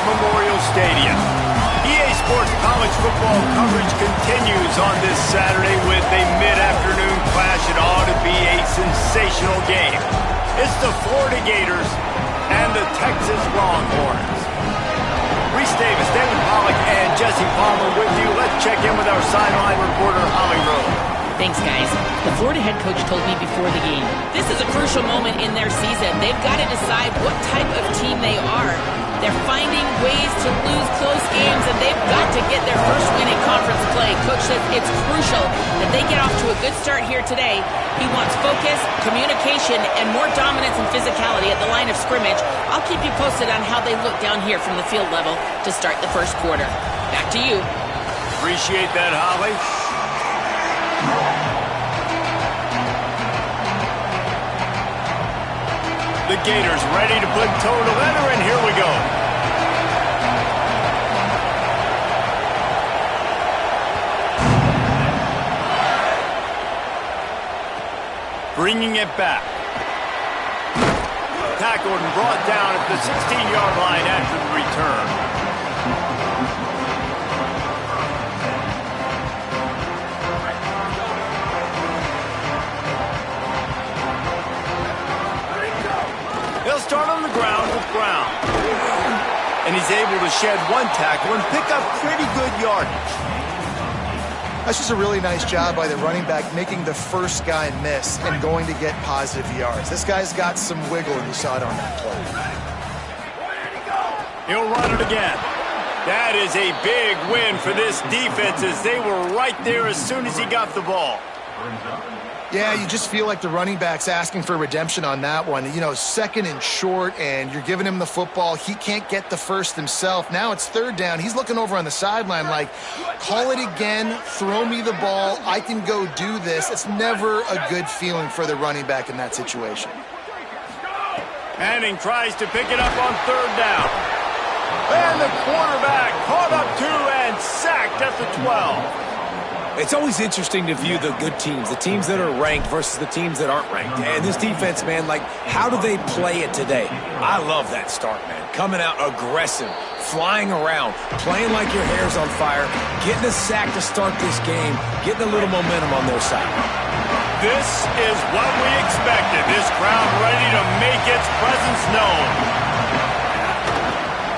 Memorial Stadium. EA Sports college football coverage continues on this Saturday with a mid-afternoon clash. It ought to be a sensational game. It's the Florida Gators and the Texas Longhorns. Reese Davis, David Pollack, and Jesse Palmer with you. Let's check in with our sideline reporter, Holly Rowe. Thanks, guys. The Florida head coach told me before the game, this is a crucial moment in their season. They've got to decide what type of team they are. They're finding ways to lose close games, and they've got to get their first win in conference play. Coach says it's crucial that they get off to a good start here today. He wants focus, communication, and more dominance and physicality at the line of scrimmage. I'll keep you posted on how they look down here from the field level to start the first quarter. Back to you. Appreciate that, Holly. The Gators ready to put toe to leather, and here we go. Bringing it back. Tackled and brought down at the 16-yard line after the return. He'll start on the ground with Brown. And he's able to shed one tackle and pick up pretty good yardage. That's just a really nice job by the running back, making the first guy miss and going to get positive yards. This guy's got some wiggle, and you saw it on that play. He'll run it again. That is a big win for this defense, as they were right there as soon as he got the ball. Yeah, you just feel like the running back's asking for redemption on that one. You know, second and short, and you're giving him the football. He can't get the first himself. Now it's third down. He's looking over on the sideline like, call it again, throw me the ball, I can go do this. It's never a good feeling for the running back in that situation. Manning tries to pick it up on third down. And the quarterback caught up to and sacked at the 12. It's always interesting to view the good teams, the teams that are ranked versus the teams that aren't ranked. And this defense, man, like, how do they play it today? I love that start, man. Coming out aggressive, flying around, playing like your hair's on fire, getting a sack to start this game, getting a little momentum on their side. This is what we expected. This crowd ready to make its presence known.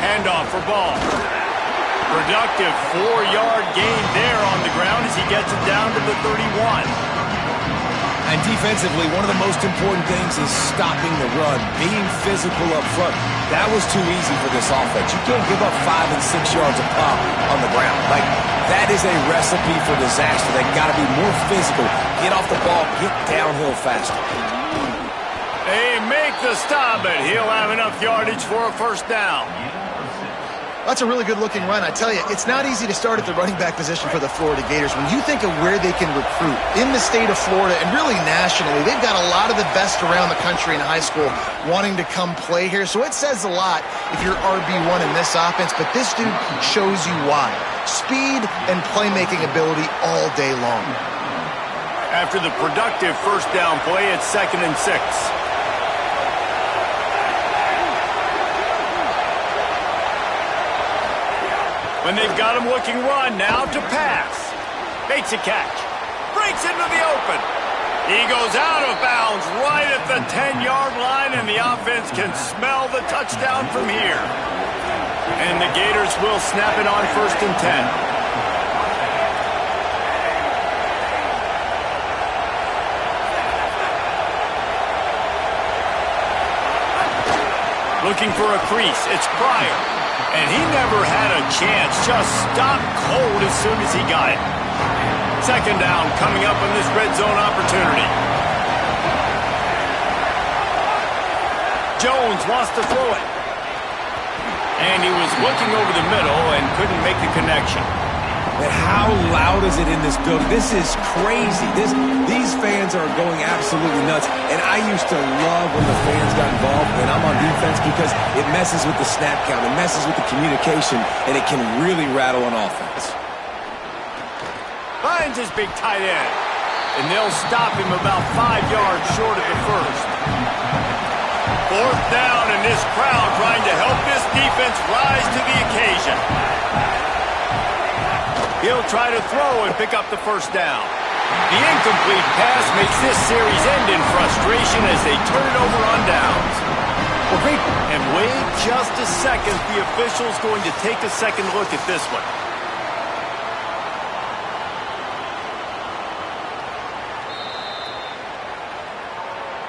Handoff for Ball. Productive 4-yard gain there on the ground as he gets it down to the 31. And defensively, one of the most important things is stopping the run, being physical up front. That was too easy for this offense. You can't give up 5 and 6 yards a pop on the ground. Like, that is a recipe for disaster. They got to be more physical, get off the ball, get downhill faster. They make the stop, but he'll have enough yardage for a first down. That's a really good-looking run. I tell you, it's not easy to start at the running back position for the Florida Gators. When you think of where they can recruit in the state of Florida and really nationally, they've got a lot of the best around the country in high school wanting to come play here. So it says a lot if you're RB1 in this offense, but this dude shows you why. Speed and playmaking ability all day long. After the productive first down play, it's 2nd and 6. When they've got him looking run, now to pass. Makes a catch. Breaks into the open. He goes out of bounds right at the 10-yard line, and the offense can smell the touchdown from here. And the Gators will snap it on 1st and 10. Looking for a crease. It's Pryor. And he never had a chance. Just stopped cold as soon as he got it. 2nd down coming up in this red zone opportunity. Jones wants to throw it. And he was looking over the middle and couldn't make the connection. And how loud is it in this building? This is crazy. These fans are going absolutely nuts. And I used to love when the fans got involved when I'm on defense because it messes with the snap count. It messes with the communication, and it can really rattle an offense. Finds his big tight end. And they'll stop him about 5 yards short of the first. 4th down, and this crowd trying to help this defense rise to the occasion. He'll try to throw and pick up the 1st down. The incomplete pass makes this series end in frustration as they turn it over on downs. Well, great. And wait just a second. The official's going to take a second look at this one.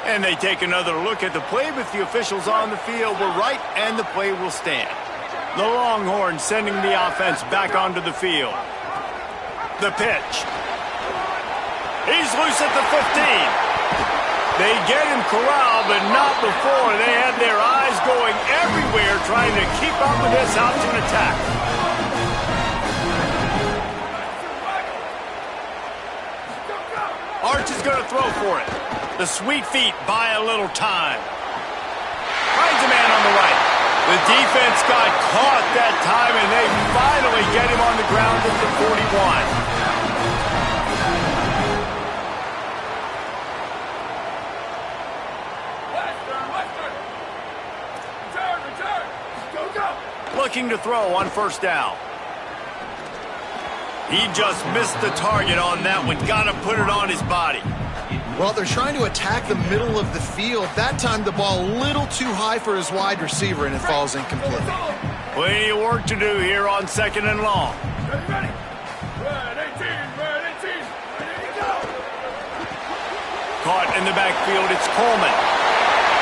And they take another look at the play, but the officials on the field were right, and the play will stand. The Longhorns sending the offense back onto the field. The pitch. He's loose at the 15. They get him corralled, but not before. They had their eyes going everywhere trying to keep up with this option attack. Arch is going to throw for it. The sweet feet buy a little time. Finds a man on the right. The defense got caught that time, and they finally get him on the ground at the 41. Looking to throw on 1st down. He just missed the target on that one. Got to put it on his body. Well, they're trying to attack the middle of the field. That time the ball a little too high for his wide receiver, and it falls incomplete. Plenty of work to do here on 2nd and long. Ready? Red 18, red 18. Ready to go. Caught in the backfield, it's Coleman.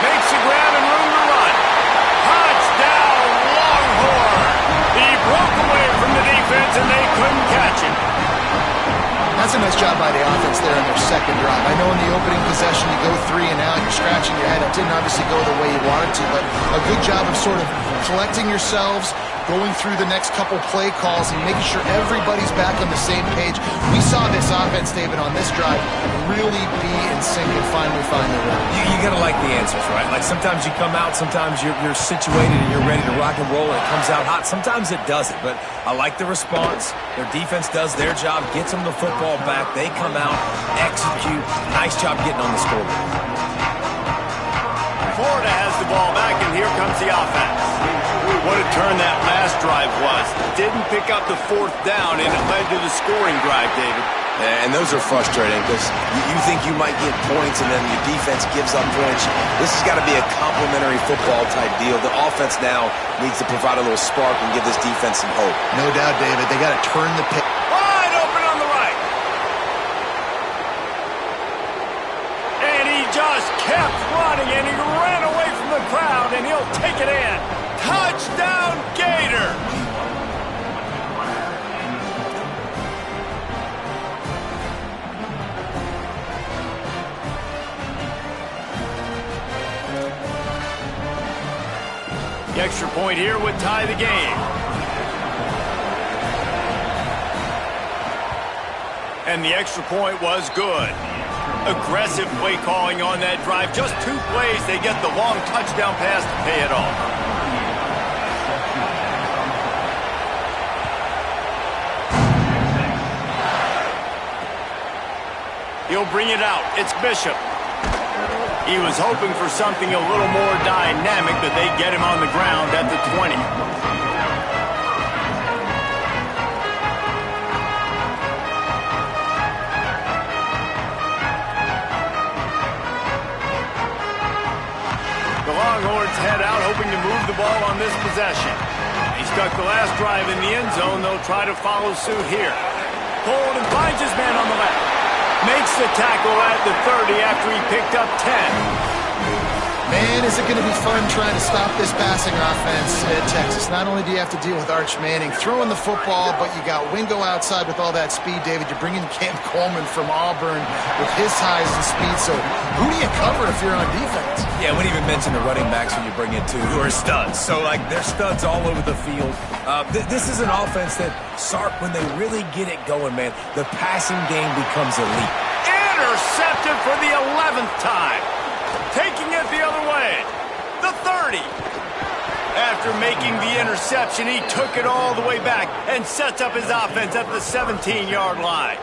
Makes a grab and room to run. Touchdown, Longhorn. He broke away from the defense, and they couldn't catch him. That's a nice job by the offense there in their 2nd drive. I know in the opening possession you go 3 and out, you're scratching your head. It didn't obviously go the way you wanted to, but a good job of sort of collecting yourselves, going through the next couple play calls and making sure everybody's back on the same page. We saw this offense, David, on this drive really be in sync and finally find their rhythm. You got to like the answers, right? Like sometimes you come out, sometimes you're situated and you're ready to rock and roll and it comes out hot. Sometimes it doesn't, but I like the response. Their defense does their job, gets them the football back. They come out, execute. Nice job getting on the scoreboard. Florida has the ball back, and here comes the offense. What a turn that last drive was. Didn't pick up the 4th down, and it led to the scoring drive, David. And those are frustrating because you think you might get points and then your defense gives up points. This has got to be a complementary football type deal. The offense now needs to provide a little spark and give this defense some hope. No doubt, David. They got to turn the pitch. Wide open on the right. And he just kept running, and he ran away from the crowd, and he'll take it in. Touchdown, Gator! The extra point here would tie the game. And the extra point was good. Aggressive play calling on that drive. Just 2 plays, they get the long touchdown pass to pay it off. He'll bring it out. It's Bishop. He was hoping for something a little more dynamic, but they get him on the ground at the 20. The Longhorns head out, hoping to move the ball on this possession. He stuck the last drive in the end zone. They'll try to follow suit here. Pulled and finds his man on the left. Makes the tackle at the 30 after he picked up 10. Man, is it going to be fun trying to stop this passing offense at Texas. Not only do you have to deal with Arch Manning throwing the football, but you got Wingo outside with all that speed, David. You're bringing Cam Coleman from Auburn with his size and speed. So who do you cover if you're on defense? Yeah, we didn't even mention the running backs when you bring in 2 who are studs. So, like, they're studs all over the field. This is an offense that, Sark, when they really get it going, man, the passing game becomes elite. Intercepted for the 11th time. Taking it the other way. The 30. After making the interception, he took it all the way back and sets up his offense at the 17-yard line.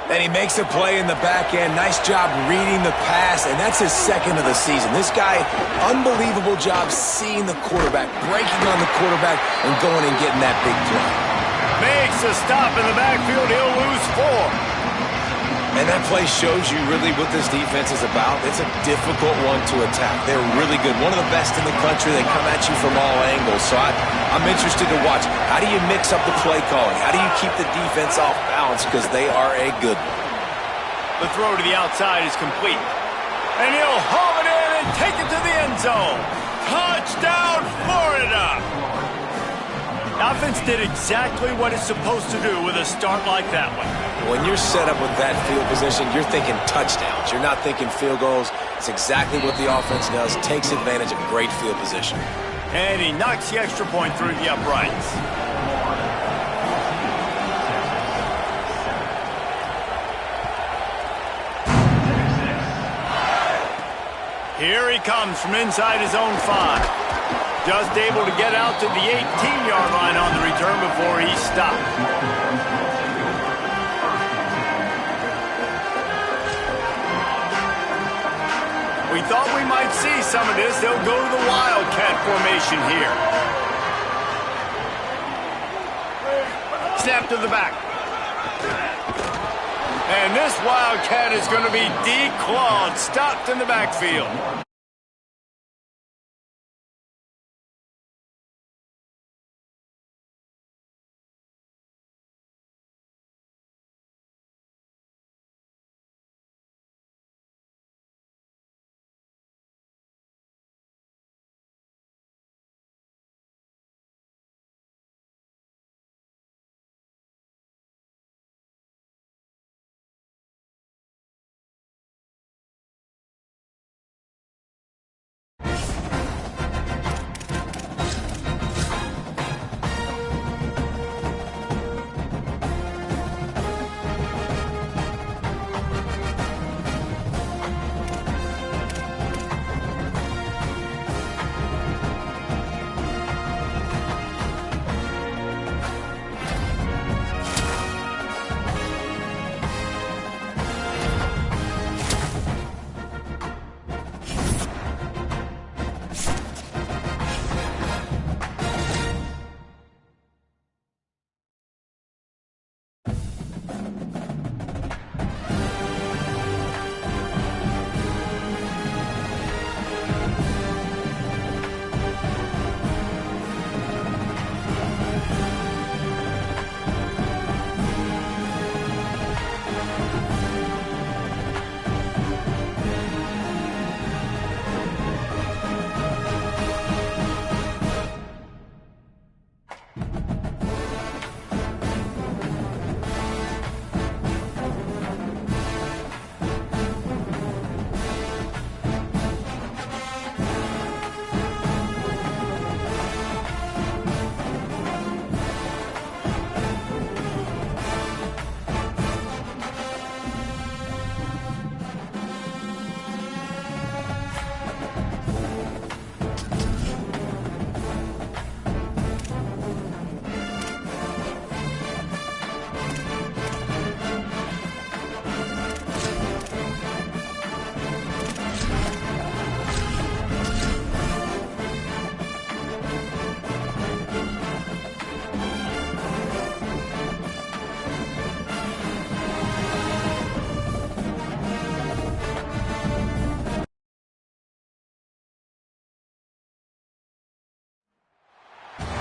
And he makes a play in the back end. Nice job reading the pass, and that's his second of the season. This guy, unbelievable job seeing the quarterback, breaking on the quarterback, and going and getting that big play. Makes a stop in the backfield. He'll lose 4. And that play shows you really what this defense is about. It's a difficult one to attack. They're really good. One of the best in the country. They come at you from all angles. So I'm interested to watch. How do you mix up the play calling? How do you keep the defense off balance? Because they are a good one. The throw to the outside is complete. And he'll haul it in and take it to the end zone. Touchdown, Florida! Offense did exactly what it's supposed to do with a start like that one. When you're set up with that field position, you're thinking touchdowns. You're not thinking field goals. It's exactly what the offense does. Takes advantage of great field position. And he knocks the extra point through the uprights. Here he comes from inside his own 5. Just able to get out to the 18-yard line on the return before he stopped. We thought we might see some of this. They'll go to the Wildcat formation here. Snap to the back. And this Wildcat is going to be declawed, stopped in the backfield.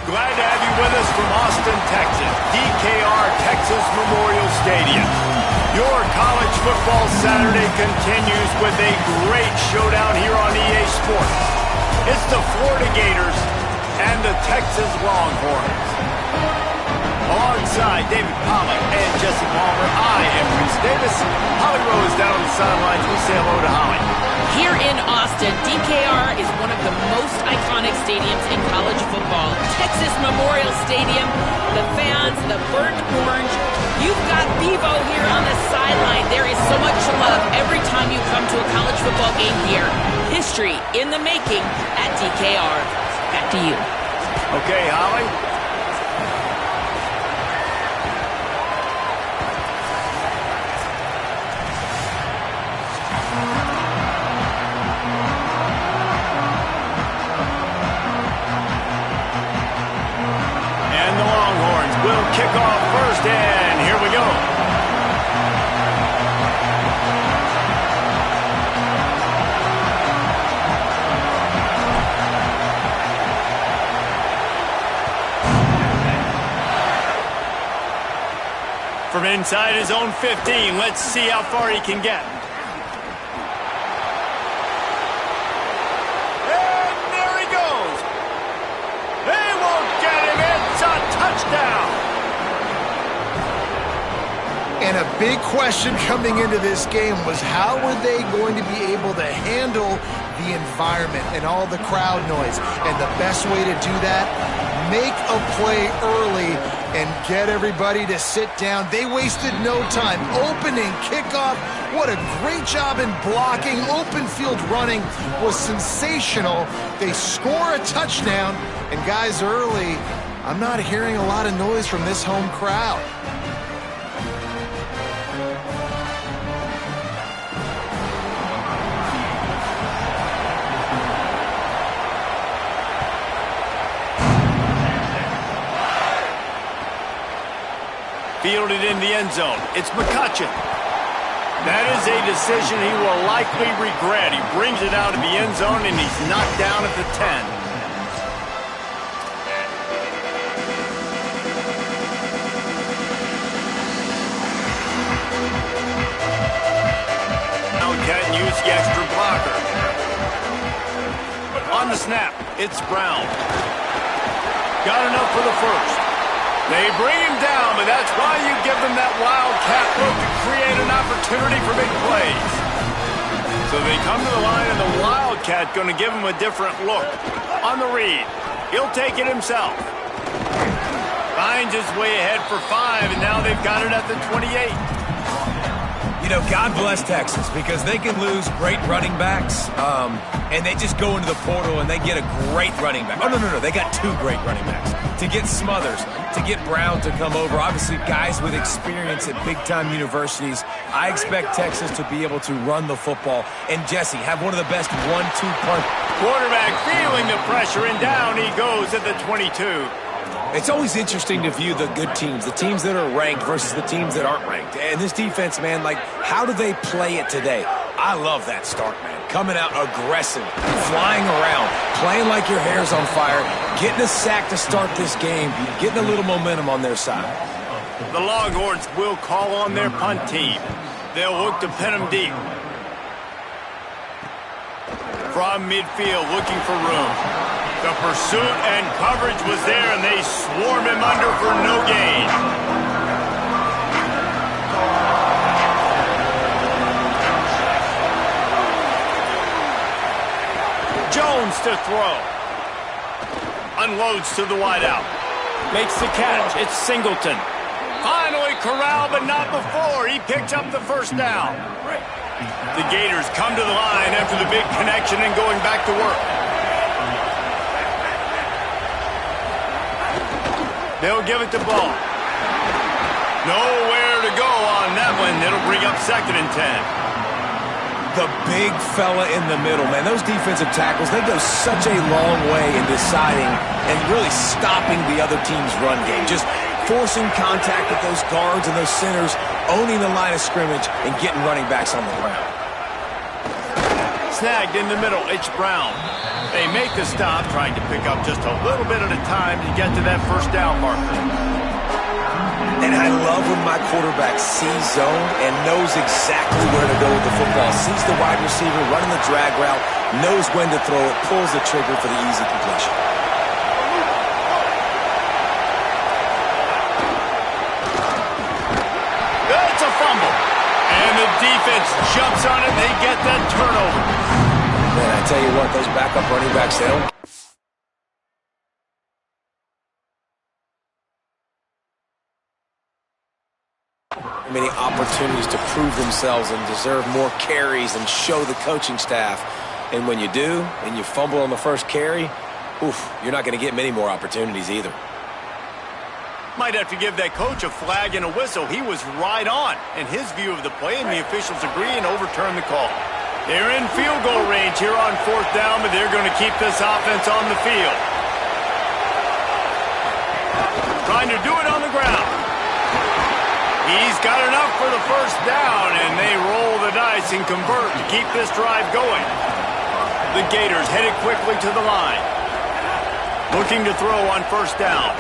Glad to have you with us from Austin, Texas, DKR Texas Memorial Stadium. Your college football Saturday continues with a great showdown here on EA Sports. It's the Florida Gators and the Texas Longhorns. Alongside David Pollack and Jesse Palmer, I am Reese Davis. Holly Rose down on the sidelines. We say hello to Holly. Here in Austin, DKR is one of the most iconic stadiums in college football. Texas Memorial Stadium, the fans, the burnt orange. You've got Bevo here on the sideline. There is so much love every time you come to a college football game here. History in the making at DKR. Back to you. Okay, Holly. inside his own 15. Let's see how far he can get. And there he goes. They won't get him. It's a touchdown. And a big question coming into this game was how were they going to be able to handle the environment and all the crowd noise? And the best way to do that, make a play early and get everybody to sit down. They wasted no time. Opening kickoff, what a great job in blocking. Open field running was sensational. They score a touchdown, and guys, early, I'm not hearing a lot of noise from this home crowd. Fielded in the end zone. It's McCutcheon. That is a decision he will likely regret. He brings it out of the end zone, and he's knocked down at the 10. Now can't use the extra blocker. On the snap, it's Brown. Got enough for the first. They bring him down, but that's why you give them that wildcat look to create an opportunity for big plays. So they come to the line, and the wildcat going to give him a different look. On the read, he'll take it himself. Finds his way ahead for 5, and now they've got it at the 28. You know, God bless Texas, because they can lose great running backs, and they just go into the portal and they get a great running back. Oh, no, they got 2 great running backs. To get Smothers, to get Brown to come over, obviously guys with experience at big-time universities. I expect Texas to be able to run the football. And Jesse, have one of the best 1-2 punch. Quarterback feeling the pressure, and down he goes at the 22. It's always interesting to view the good teams, the teams that are ranked versus the teams that aren't ranked. And this defense, man, like, how do they play it today? I love that start, man. Coming out aggressive, flying around, playing like your hair's on fire, getting a sack to start this game, getting a little momentum on their side. The Longhorns will call on their punt team. They'll look to pin them deep. From midfield, looking for room. The pursuit and coverage was there, and they swarm him under for no gain. Jones to throw. Unloads to the wideout. Makes the catch. It's Singleton. Finally corralled, but not before. He picked up the first down. The Gators come to the line after the big connection and going back to work. They'll give it to Ball. Nowhere to go on that one. It'll bring up 2nd and 10. The big fella in the middle, man. Those defensive tackles, they go such a long way in deciding and really stopping the other team's run game. Just forcing contact with those guards and those centers, owning the line of scrimmage, and getting running backs on the ground. Snagged in the middle, it's Brown. They make the stop, trying to pick up just a little bit at a time to get to that first down marker. And I love when my quarterback sees zone and knows exactly where to go with the football. Sees the wide receiver running the drag route, knows when to throw it, pulls the trigger for the easy completion. That's a fumble. And the defense jumps on it. They get that turnover. Man, I tell you what, those backup running backs, they don't... many opportunities to prove themselves and deserve more carries and show the coaching staff. And when you do, and you fumble on the first carry, you're not going to get many more opportunities either. Might have to give that coach a flag and a whistle. He was right on in his view of the play, and the officials agree and overturn the call. They're in field goal range here on 4th down, but they're going to keep this offense on the field. Trying to do it on the ground. He's got enough for the first down, and they roll the dice and convert to keep this drive going. The Gators headed quickly to the line. Looking to throw on 1st down.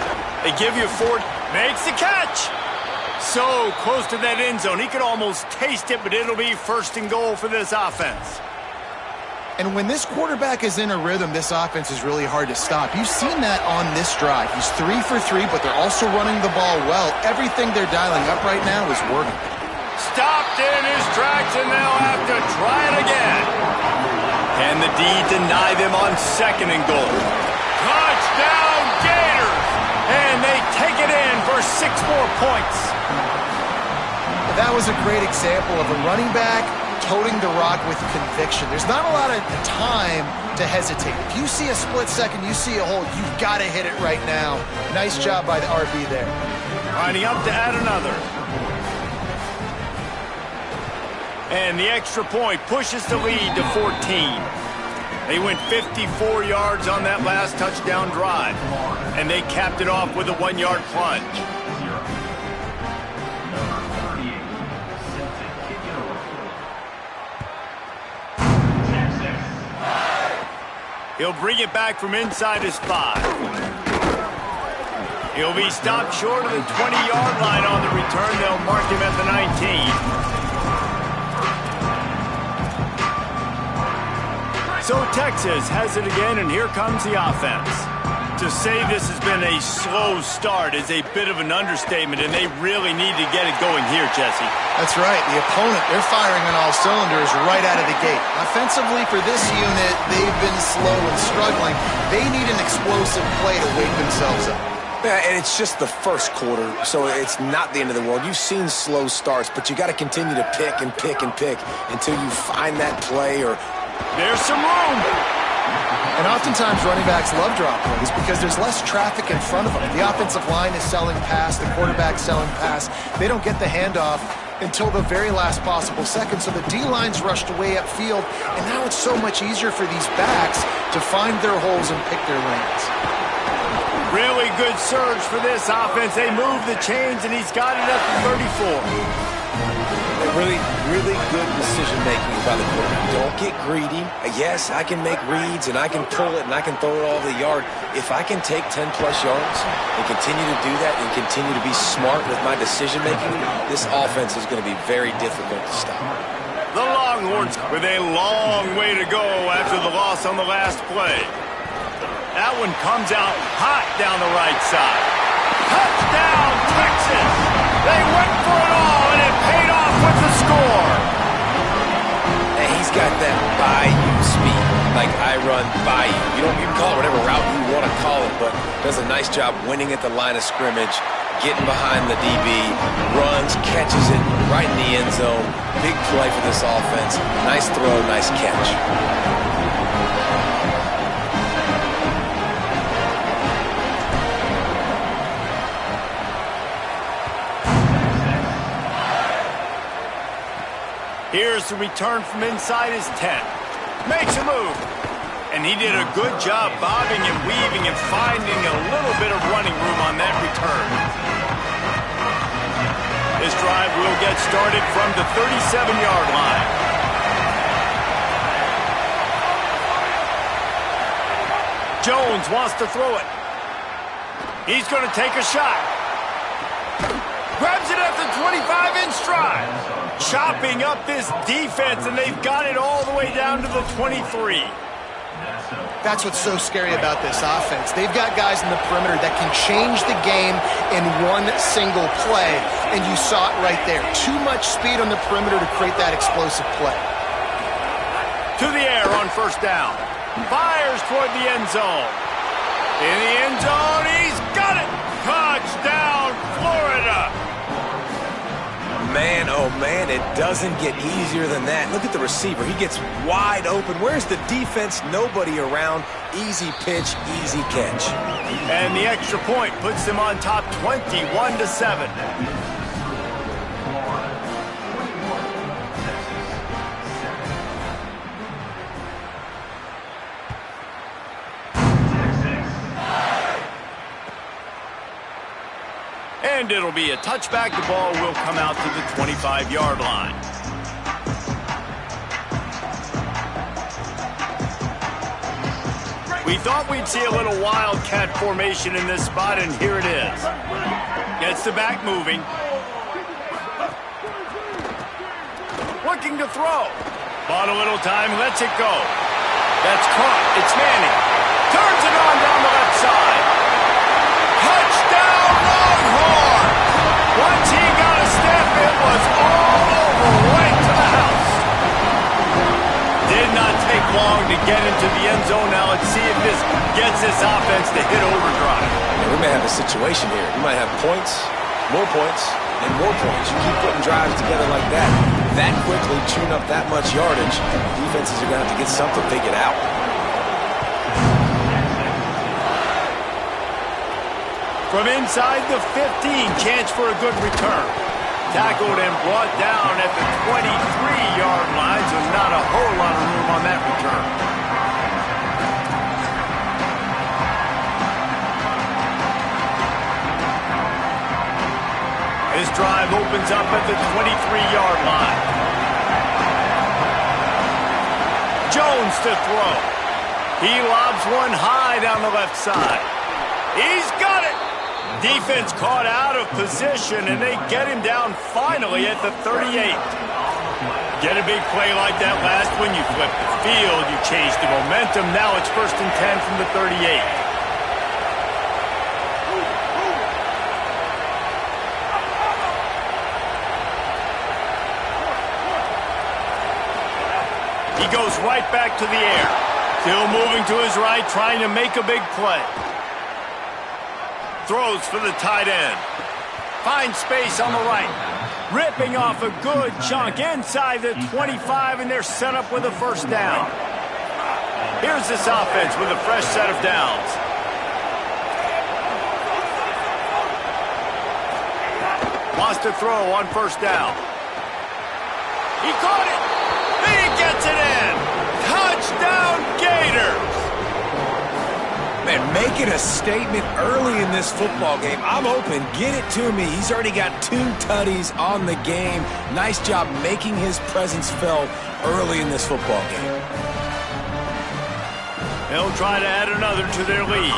They give you 4. Makes the catch. So close to that end zone. He could almost taste it, but it'll be 1st and goal for this offense. And when this quarterback is in a rhythm, this offense is really hard to stop. You've seen that on this drive. He's 3 for 3, but they're also running the ball well. Everything they're dialing up right now is working. Stopped in his tracks, and they'll have to try it again. Can the D deny them on 2nd and goal? Touchdown, Gators! And they take it in for 6 more points. That was a great example of a running back toting the rock with conviction. There's not a lot of time to hesitate. If you see a split second, you see a hole, you've got to hit it right now. Nice job by the RB there. Lining up to add another. And the extra point pushes the lead to 14. They went 54 yards on that last touchdown drive. And they capped it off with a 1-yard plunge. He'll bring it back from inside his 5. He'll be stopped short of the 20-yard line on the return. They'll mark him at the 19. So Texas has it again, and here comes the offense. To say this has been a slow start is a bit of an understatement, and they really need to get it going here, Jesse. That's right. The opponent, they're firing on all cylinders right out of the gate. Offensively for this unit, they've been slow and struggling. They need an explosive play to wake themselves up. Yeah, and it's just the first quarter, so it's not the end of the world. You've seen slow starts, but you got to continue to pick and pick and pick until you find that play or... There's some room. And oftentimes running backs love drop plays because there's less traffic in front of them. The offensive line is selling pass, the quarterback's selling pass. They don't get the handoff until the very last possible second, so the D-line's rushed away upfield, and now it's so much easier for these backs to find their holes and pick their lanes. Really good surge for this offense. They move the chains, and he's got it at the 34. Really, really good decision-making by the quarterback. Don't get greedy. Yes, I can make reads, and I can pull it, and I can throw it all over the yard. If I can take 10-plus yards and continue to do that and continue to be smart with my decision-making, this offense is going to be very difficult to stop. The Longhorns with a long way to go after the loss on the last play. That one comes out hot down the right side. Touchdown, Texas! They went for it all, and it paid off with the score. And he's got that bayou speed, like I run bayou. You can call it whatever route you want to call it, but does a nice job winning at the line of scrimmage, getting behind the DB, runs, catches it right in the end zone. Big play for this offense. Nice throw, nice catch. Here's the return from inside his 10. Makes a move. And he did a good job bobbing and weaving and finding a little bit of running room on that return. This drive will get started from the 37-yard line. Jones wants to throw it. He's going to take a shot. Grabs it at the 25 in stride. Chopping up this defense, and they've got it all the way down to the 23. That's what's so scary about this offense. They've got guys in the perimeter that can change the game in one single play, and you saw it right there. Too much speed on the perimeter to create that explosive play. To the air on 1st down. Fires toward the end zone. In the end zone, he's got it! Touchdown, Florida! Man, oh man, it doesn't get easier than that. Look at the receiver. He gets wide open. Where's the defense? Nobody around. Easy pitch, easy catch. And the extra point puts them on top 21-7. And it'll be a touchback. The ball will come out to the 25-yard line. We thought we'd see a little wildcat formation in this spot, and here it is. Gets the back moving. looking to throw. Bought a little time, lets it go. That's caught. It's Manning. Turns it on down the left side. Touchdown, Longhorn! Once he got a step, it was all over, right to the house. Did not take long to get into the end zone. Now let's see if this gets this offense to hit overdrive. Yeah, we may have a situation here. We might have points, more points, and more points. You keep putting drives together like that quickly, chewing up that much yardage, defenses are going to have to get something figured out. From inside the 15, chance for a good return. Tackled and brought down at the 23-yard line, so not a whole lot of room on that return. This drive opens up at the 23-yard line. Jones to throw. He lobs one high down the left side. He's got it. Defense caught out of position, and they get him down finally at the 38. Get a big play like that last one, you flip the field, you change the momentum. Now it's 1st and 10 from the 38. He goes right back to the air. Still moving to his right, trying to make a big play. Throws for the tight end. Finds space on the right. Ripping off a good chunk inside the 25, and they're set up with a first down. Here's this offense with a fresh set of downs. Wants to throw on first down. He caught it. He gets it in. Touchdown, Gators. Man, making a statement early in this football game. I'm open. Get it to me. He's already got 2 tutties on the game. Nice job making his presence felt early in this football game. They'll try to add another to their lead.